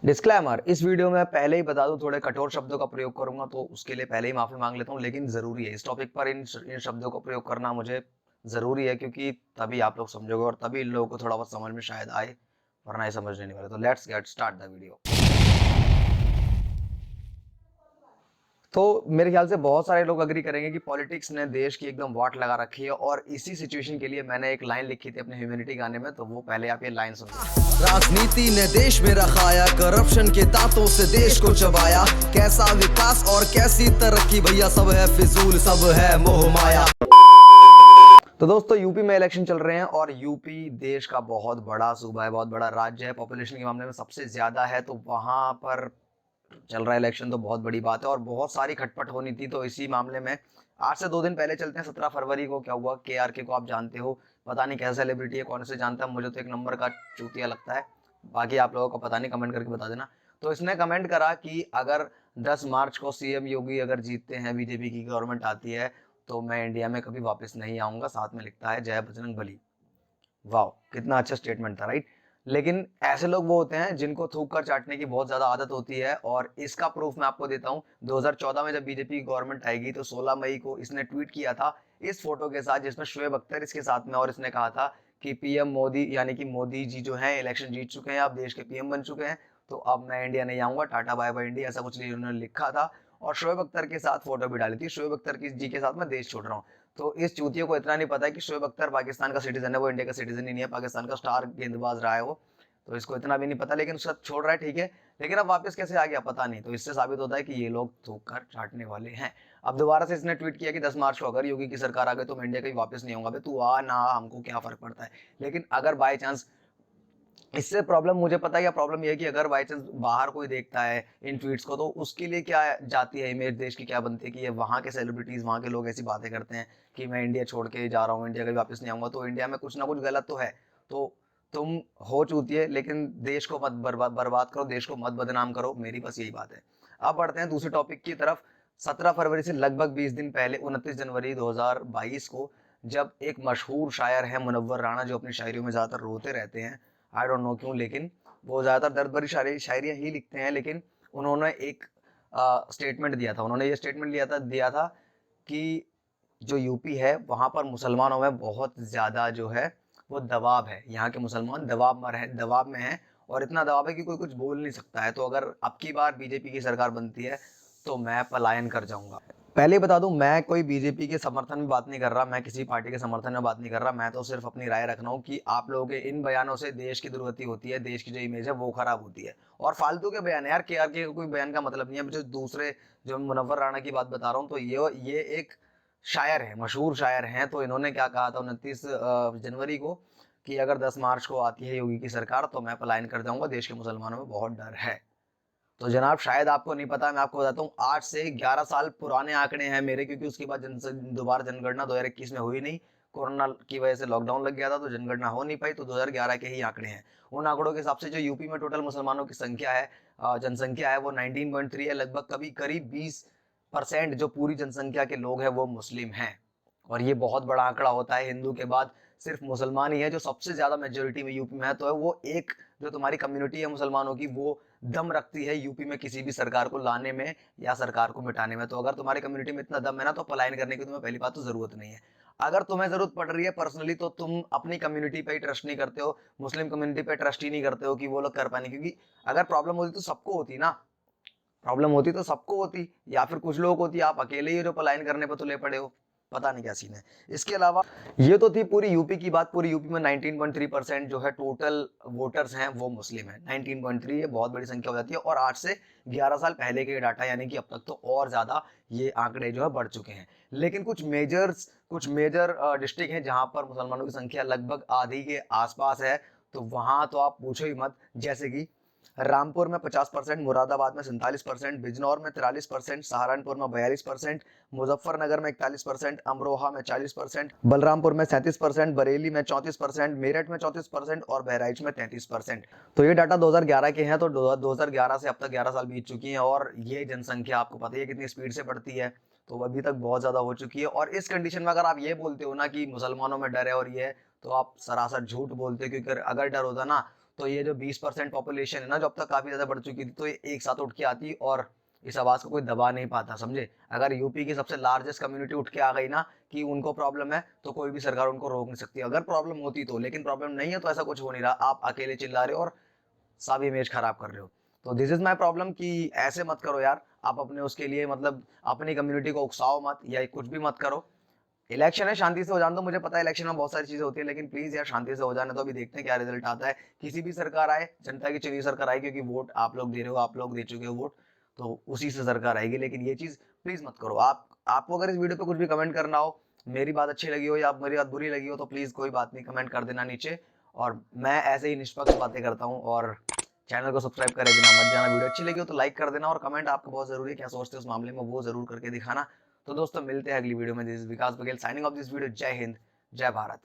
Disclaimer, इस video में पहले ही बता दूं थोड़े कठोर शब्दों का प्रयोग करूंगा, तो उसके लिए पहले ही माफी मांग लेता हूं। लेकिन जरूरी है इस टॉपिक पर इन शब्दों का प्रयोग करना, मुझे जरूरी है, क्योंकि तभी आप लोग समझोगे और तभी इन लोगों को थोड़ा बहुत समझ में शायद आए, वरना ये समझने नहीं वाले। तो let's get start the video. तो मेरे ख्याल से बहुत सारे लोग अग्री करेंगे कि पॉलिटिक्स ने देश की एकदम वाट लगा रखी है, और इसी सिचुएशन के लिए मैंने एक लाइन लिखी थी अपने ह्यूमैनिटी गाने में, तो वो पहले आप ये लाइन सुन लो। राजनीति ने देश में रखाया, करप्शन के दांतों से देश को चबाया। कैसा विकास और कैसी तरक्की, भैया सब है फिजूल, सब है मोह माया। तो दोस्तों, यूपी में इलेक्शन चल रहे हैं और यूपी देश का बहुत बड़ा सूबा है, बहुत बड़ा राज्य है, पॉपुलेशन के मामले में सबसे ज्यादा है। तो वहां पर चल रहा है इलेक्शन, तो बहुत बड़ी बात है और बहुत सारी खटपट होनी थी। तो इसी मामले में आज से 2 दिन पहले चलते हैं। 17 फरवरी को क्या हुआ? KRK को आप जानते हो, पता नहीं कैसा सेलिब्रिटी है, कौन से जानता है, मुझे तो एक नंबर का चूतिया लगता है। बाकी आप लोगों को पता नहीं, कमेंट करके बता देना। तो इसने कमेंट करा कि अगर 10 मार्च को CM योगी अगर जीतते हैं, बीजेपी की गवर्नमेंट आती है, तो मैं इंडिया में कभी वापस नहीं आऊंगा। साथ में लिखता है जय बजरंग बली। वाह, कितना अच्छा स्टेटमेंट था, राइट? लेकिन ऐसे लोग वो होते हैं जिनको थूक कर चाटने की बहुत ज्यादा आदत होती है, और इसका प्रूफ मैं आपको देता हूं। 2014 में जब बीजेपी की गवर्नमेंट आएगी, तो 16 मई को इसने ट्वीट किया था इस फोटो के साथ, जिसमें शोएब अख्तर इसके साथ में, और इसने कहा था कि PM मोदी, यानी कि मोदी जी जो है इलेक्शन जीत चुके हैं, अब देश के PM बन चुके हैं, तो अब मैं इंडिया नहीं आऊंगा, टाटा बाय बाय इंडिया, ऐसा कुछ उन्होंने लिखा था। और शोएब अख्तर के साथ फोटो भी डाली थी, शोएब अख्तर जी के साथ मैं देश छोड़ रहा हूँ। तो इस चूतिये को इतना नहीं पता है कि शोएब अख्तर पाकिस्तान का सिटीजन है, वो इंडिया का सिटीजन ही नहीं है, पाकिस्तान का स्टार गेंदबाज रहा है वो। तो इसको इतना भी नहीं पता, लेकिन सब छोड़ रहा है, ठीक है। लेकिन अब वापस कैसे आ गया पता नहीं। तो इससे साबित होता है कि ये लोग थूक कर चाटने वाले हैं। अब दोबारा से इसने ट्वीट किया कि 10 मार्च को अगर योगी की सरकार आ गई तो मैं इंडिया कहीं वापस नहीं आऊंगा। तू आ ना, हमको क्या फर्क पड़ता है। लेकिन अगर बाई चांस इससे प्रॉब्लम मुझे पता है, या प्रॉब्लम यह है कि अगर बाई चांस बाहर कोई देखता है इन ट्वीट्स को, तो उसके लिए क्या जाती है इमेज देश की, क्या बनती है कि ये वहाँ के सेलिब्रिटीज, वहाँ के लोग ऐसी बातें करते हैं कि मैं इंडिया छोड़ के जा रहा हूँ, इंडिया कभी वापस नहीं आऊंगा। तो इंडिया में कुछ ना कुछ गलत तो है। तो तुम हो चूतिए, लेकिन देश को मत बर्बाद करो, देश को मत बदनाम करो, मेरी बस यही बात है। अब बढ़ते हैं दूसरे टॉपिक की तरफ। 17 फरवरी से लगभग 20 दिन पहले 29 जनवरी 2022 को, जब एक मशहूर शायर है मुनव्वर राणा, जो अपनी शायरियों में ज्यादातर रोते रहते हैं, आई डोंट नो क्यों, लेकिन वो ज्यादातर दर्द भरी शायरियां ही लिखते हैं। लेकिन उन्होंने एक स्टेटमेंट दिया था। उन्होंने ये स्टेटमेंट दिया था कि जो यूपी है वहां पर मुसलमानों में बहुत ज्यादा जो है वो दबाव है। यहाँ के मुसलमान दबाव में है, और इतना दबाव है कि कोई कुछ बोल नहीं सकता है। तो अगर अब की बार बीजेपी की सरकार बनती है, तो मैं पलायन कर जाऊंगा। पहले ही बता दूं, मैं कोई बीजेपी के समर्थन में बात नहीं कर रहा, मैं किसी पार्टी के समर्थन में बात नहीं कर रहा। मैं तो सिर्फ अपनी राय रख रहा हूँ कि आप लोगों के इन बयानों से देश की दुर्गति होती है, देश की जो इमेज है वो खराब होती है। और फालतू के बयान है यार, KRK का कोई बयान का मतलब नहीं है। जो दूसरे, जो मुनव्वर राणा की बात बता रहा हूँ, तो ये एक शायर है, मशहूर शायर हैं। तो इन्होंने क्या कहा था 29 जनवरी को, कि अगर 10 मार्च को आती है योगी की सरकार, तो मैं पलायन कर जाऊंगा, देश के मुसलमानों में बहुत डर है। तो जनाब, शायद आपको नहीं पता, मैं आपको बताता हूँ। 8 से 11 साल पुराने आंकड़े हैं मेरे, क्योंकि उसके बाद दोबारा जनगणना 2021 में हुई नहीं। कोरोना की वजह से लॉकडाउन लग गया था, तो जनगणना हो नहीं पाई। तो 2011 के ही आंकड़े हैं। उन आंकड़ों के हिसाब से जो यूपी में टोटल मुसलमानों की संख्या है, जनसंख्या है, वो 19.3 है। लगभग कभी करीब 20% जो पूरी जनसंख्या के लोग हैं वो मुस्लिम हैं। और ये बहुत बड़ा आंकड़ा होता है। हिंदू के बाद सिर्फ मुसलमान ही है जो सबसे ज्यादा मेजोरिटी में यूपी में है। तो वो एक जो तुम्हारी कम्युनिटी है मुसलमानों की, वो दम रखती है यूपी में किसी भी सरकार को लाने में या सरकार को मिटाने में। तो अगर तुम्हारी कम्युनिटी में इतना दम है ना, तो पलायन करने की तुम्हें पहली बात तो जरूरत नहीं है। अगर तुम्हें जरूरत पड़ रही है पर्सनली, तो तुम अपनी कम्युनिटी पे ही ट्रस्ट नहीं करते हो, मुस्लिम कम्युनिटी पे ट्रस्ट ही नहीं करते हो कि वो लोग कर पाएंगे। क्योंकि अगर प्रॉब्लम होती तो सबको होती ना, प्रॉब्लम होती तो सबको होती, या फिर कुछ लोग होती, आप अकेले ही जो पलायन करने पर तुले पड़े हो। पता नहीं क्या सीन है। इसके अलावा ये तो थी पूरी यूपी की बात। पूरी यूपी में 19.3% जो है टोटल वोटर्स हैं वो मुस्लिम है। 19.3 ये बहुत बड़ी संख्या हो जाती है, और 8 से 11 साल पहले के डाटा, यानी कि अब तक तो और ज्यादा ये आंकड़े जो है बढ़ चुके हैं। लेकिन कुछ मेजर डिस्ट्रिक्ट हैं जहां पर मुसलमानों की संख्या लगभग आधी के आसपास है। तो वहां तो आप पूछो ही मत। जैसे कि रामपुर में 50%, मुरादाबाद में 47%, बिजनौर में 43%, सहारनपुर में 42%, मुजफ्फरनगर में 41%, अमरोहा में 40%, बलरामपुर में 37%, बरेली में 34%, मेरठ में 34% और बहराइच में 33%। तो ये डाटा 2011 के हैं। तो 2011 से अब तक 11 साल बीत चुकी हैं, और ये जनसंख्या आपको पता है कितनी स्पीड से बढ़ती है। तो अभी तक बहुत ज्यादा हो चुकी है। और इस कंडीशन में अगर आप ये बोलते हो ना कि मुसलमानों में डर है और ये है, तो आप सरासर झूठ बोलते हो। क्योंकि अगर डर होता ना, तो ये जो 20% पॉपुलेशन है ना, जो अब तक काफी ज्यादा बढ़ चुकी थी, तो ये एक साथ उठ के आती और इस आवाज को कोई दबा नहीं पाता, समझे। अगर यूपी की सबसे लार्जेस्ट कम्युनिटी उठ के आ गई ना कि उनको प्रॉब्लम है, तो कोई भी सरकार उनको रोक नहीं सकती, अगर प्रॉब्लम होती तो। लेकिन प्रॉब्लम नहीं है तो ऐसा कुछ हो नहीं रहा, आप अकेले चिल्ला रहे हो और सब इमेज खराब कर रहे हो। तो दिस इज माई प्रॉब्लम कि ऐसे मत करो यार, आप अपने उसके लिए मतलब अपनी कम्युनिटी को उकसाओ मत या कुछ भी मत करो। इलेक्शन है, शांति से हो जाने दो। मुझे पता है इलेक्शन में बहुत सारी चीजें होती है, लेकिन प्लीज यार शांति से हो जाने दो। अभी देखते हैं क्या रिजल्ट आता है। किसी भी सरकार आए, जनता की चुनी सरकार आए, क्योंकि वोट आप लोग दे रहे हो, आप लोग दे चुके हो वोट, तो उसी से सरकार आएगी। लेकिन ये चीज प्लीज मत करो। आपको अगर इस वीडियो पे कुछ भी कमेंट करना हो, मेरी बात अच्छी लगी हो या मेरी बात बुरी लगी हो, तो प्लीज कोई बात नहीं, कमेंट कर देना नीचे। और मैं ऐसे ही निष्पक्ष बातें करता हूँ। और चैनल को सब्सक्राइब करे बिना मत जाना। वीडियो अच्छी लगी हो तो लाइक कर देना, और कमेंट आपको बहुत जरूरी है, क्या सोचते हो उस मामले में वो जरूर करके दिखाना। तो दोस्तों मिलते हैं अगली वीडियो में। This is Vikas Baghel signing off this video. जय हिंद, जय भारत।